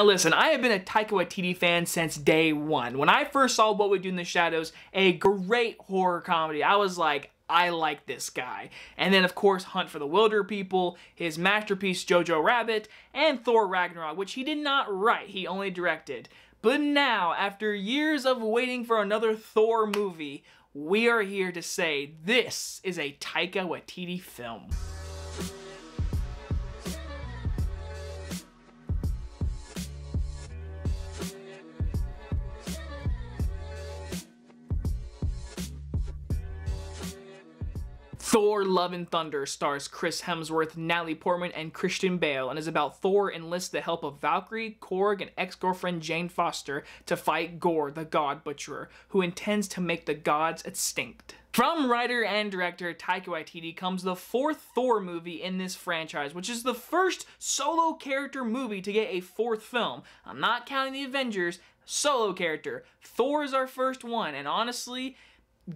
Now listen, I have been a Taika Waititi fan since day one. When I first saw What We Do in the Shadows, a great horror comedy, I was like, I like this guy. And then of course Hunt for the Wilderpeople, his masterpiece Jojo Rabbit, and Thor Ragnarok, which he did not write, he only directed. But now, after years of waiting for another Thor movie, we are here to say this is a Taika Waititi film. Thor Love and Thunder stars Chris Hemsworth, Natalie Portman, and Christian Bale, and is about Thor enlists the help of Valkyrie, Korg, and ex-girlfriend Jane Foster to fight Gorr, the God Butcherer, who intends to make the gods extinct. From writer and director Taika Waititi comes the fourth Thor movie in this franchise, which is the first solo character movie to get a fourth film. I'm not counting the Avengers, solo character. Thor is our first one, and honestly,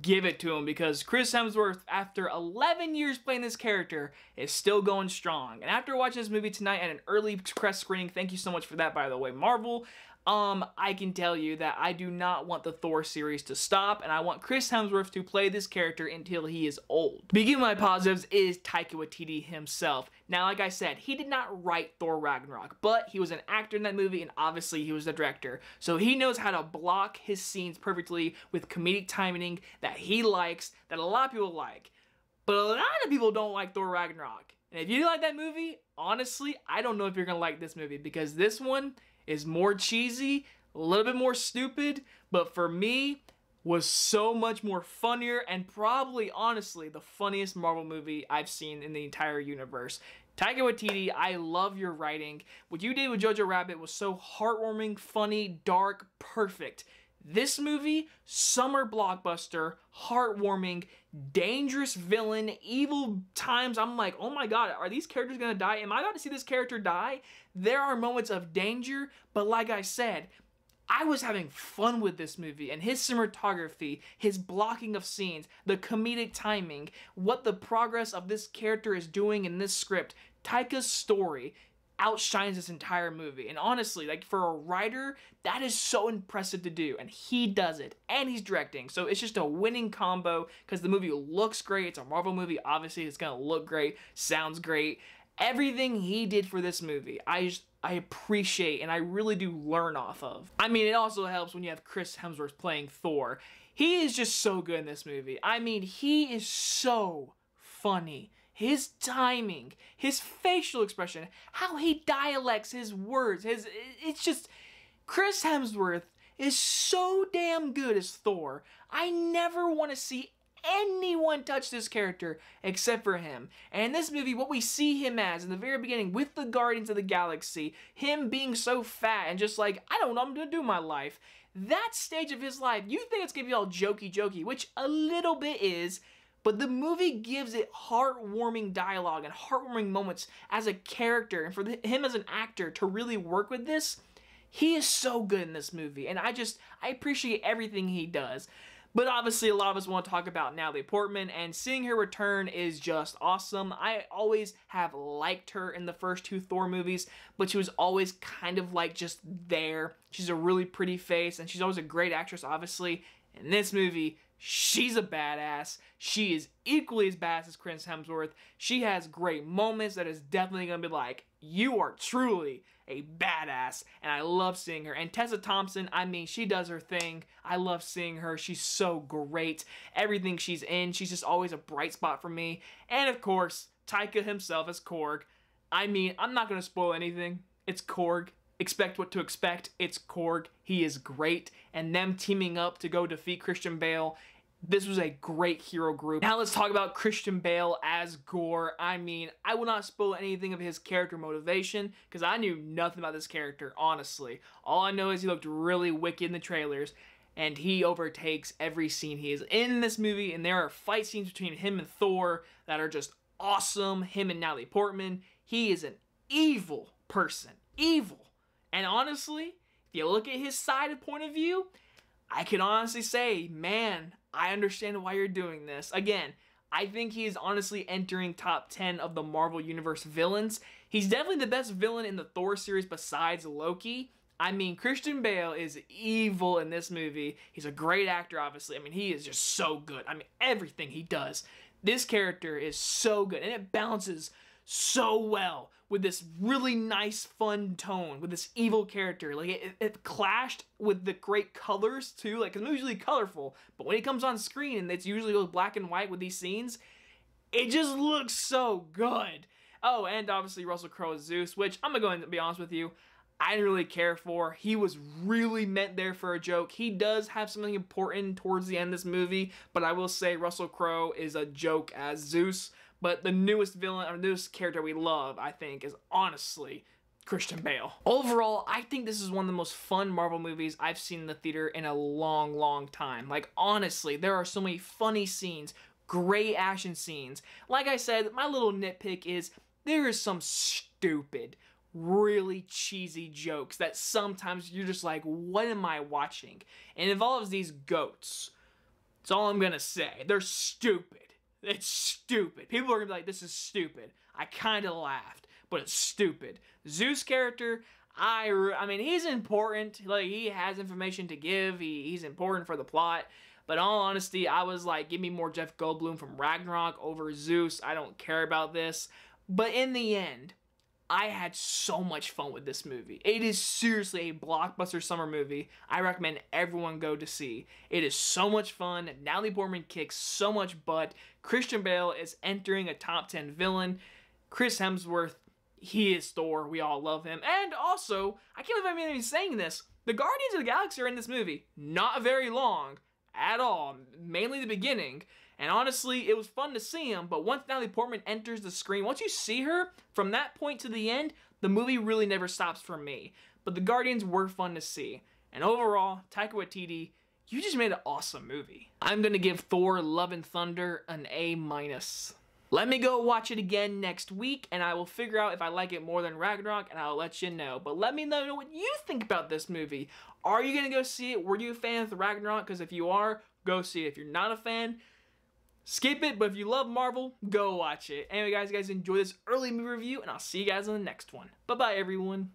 give it to him, because Chris Hemsworth, after 11 years playing this character, is still going strong. And after watching this movie tonight at an early press screening, thank you so much for that, by the way, Marvel, I can tell you that I do not want the Thor series to stop, and I want Chris Hemsworth to play this character until he is old. Beginning my positives is Taika Waititi himself. Now, like I said, he did not write Thor Ragnarok, but he was an actor in that movie, and obviously he was the director. So he knows how to block his scenes perfectly with comedic timing that he likes, that a lot of people like. But a lot of people don't like Thor Ragnarok. And if you like that movie, honestly, I don't know if you're gonna like this movie, because this one is more cheesy, a little bit more stupid, but for me, was so much more funnier, and probably, honestly, the funniest Marvel movie I've seen in the entire universe. Taika Waititi, I love your writing. What you did with Jojo Rabbit was so heartwarming, funny, dark, perfect. This movie, summer blockbuster, heartwarming, dangerous villain, evil times. I'm like, oh my god, are these characters gonna die? Am I about to see this character die? There are moments of danger, but like I said, I was having fun with this movie, and his cinematography, his blocking of scenes, the comedic timing, what the progress of this character is doing in this script. Taika's story outshines this entire movie, and honestly, like, for a writer, that is so impressive to do, and he does it, and he's directing, so it's just a winning combo, because the movie looks great. It's a Marvel movie, obviously it's gonna look great, sounds great. Everything he did for this movie, I appreciate, and I really do learn off of. I mean, it also helps when you have Chris Hemsworth playing Thor. He is just so good in this movie. I mean, he is so funny. His timing, his facial expression, how he dialects his words, it's just, Chris Hemsworth is so damn good as Thor. I never want to see anyone touch this character except for him. And in this movie, what we see him as in the very beginning with the Guardians of the Galaxy, him being so fat and just like, I don't know what I'm gonna do in my life. That stage of his life, you think it's gonna be all jokey, which a little bit is, but the movie gives it heartwarming dialogue and heartwarming moments as a character, and for him as an actor to really work with this, he is so good in this movie, and I appreciate everything he does. But obviously, a lot of us want to talk about Natalie Portman, and seeing her return is just awesome. I always have liked her in the first two Thor movies, but she was always kind of like just there. She's a really pretty face, and she's always a great actress, obviously. In this movie, she's a badass. She is equally as badass as Chris Hemsworth. She has great moments that is definitely going to be like, you are truly a badass, and I love seeing her. And Tessa Thompson, I mean, she does her thing. I love seeing her. She's so great. Everything she's in, she's just always a bright spot for me. And of course, Taika himself as Korg. I mean, I'm not going to spoil anything. It's Korg. Expect what to expect. It's Korg. He is great. And them teaming up to go defeat Christian Bale, this was a great hero group. Now let's talk about Christian Bale as Gorr. I mean, I will not spoil anything of his character motivation, because I knew nothing about this character, honestly. All I know is he looked really wicked in the trailers, and he overtakes every scene he is in this movie, and there are fight scenes between him and Thor that are just awesome. Him and Natalie Portman. He is an evil person. Evil. And honestly, if you look at his side of point of view, I can honestly say, man, I understand why you're doing this. Again, I think he is honestly entering top 10 of the Marvel Universe villains. He's definitely the best villain in the Thor series besides Loki. I mean, Christian Bale is evil in this movie. He's a great actor, obviously. I mean, he is just so good. I mean, everything he does. This character is so good, and it balances so well with this really nice, fun tone, with this evil character. Like, it clashed with the great colors, too. Like, 'cause the movie's usually colorful, but when he comes on screen, and it's usually goes black and white with these scenes, it just looks so good. Oh, and obviously Russell Crowe as Zeus, which I'm gonna go and be honest with you, I didn't really care for. He was really meant there for a joke. He does have something important towards the end of this movie, but I will say Russell Crowe is a joke as Zeus. But the newest villain, or newest character we love, I think, is honestly Christian Bale. Overall, I think this is one of the most fun Marvel movies I've seen in the theater in a long, long time. Like, honestly, there are so many funny scenes, great action scenes. Like I said, my little nitpick is there is some stupid, really cheesy jokes that sometimes you're just like, what am I watching? And it involves these goats. That's all I'm gonna say. They're stupid. It's stupid. People are gonna be like, this is stupid. I kinda laughed, but it's stupid. Zeus character, I mean, he's important. Like, he has information to give. He's important for the plot. But in all honesty, I was like, give me more Jeff Goldblum from Ragnarok over Zeus. I don't care about this. But in the end, I had so much fun with this movie. It is seriously a blockbuster summer movie I recommend everyone go to see. It is so much fun. Natalie Portman kicks so much butt. Christian Bale is entering a top 10 villain. Chris Hemsworth, he is Thor. We all love him. And also, I can't believe I'm even saying this, the Guardians of the Galaxy are in this movie. Not very long at all. Mainly the beginning. And honestly, it was fun to see him, but once Natalie Portman enters the screen, once you see her, from that point to the end, the movie really never stops for me. But the Guardians were fun to see. And overall, Taika Waititi, you just made an awesome movie. I'm gonna give Thor Love and Thunder an A-. Let me go watch it again next week, and I will figure out if I like it more than Ragnarok, and I'll let you know. But let me know what you think about this movie. Are you gonna go see it? Were you a fan of Ragnarok? Because if you are, go see it. If you're not a fan, skip it, but if you love Marvel, go watch it. Anyway, guys, enjoy this early movie review, and I'll see you guys in the next one. Bye-bye, everyone.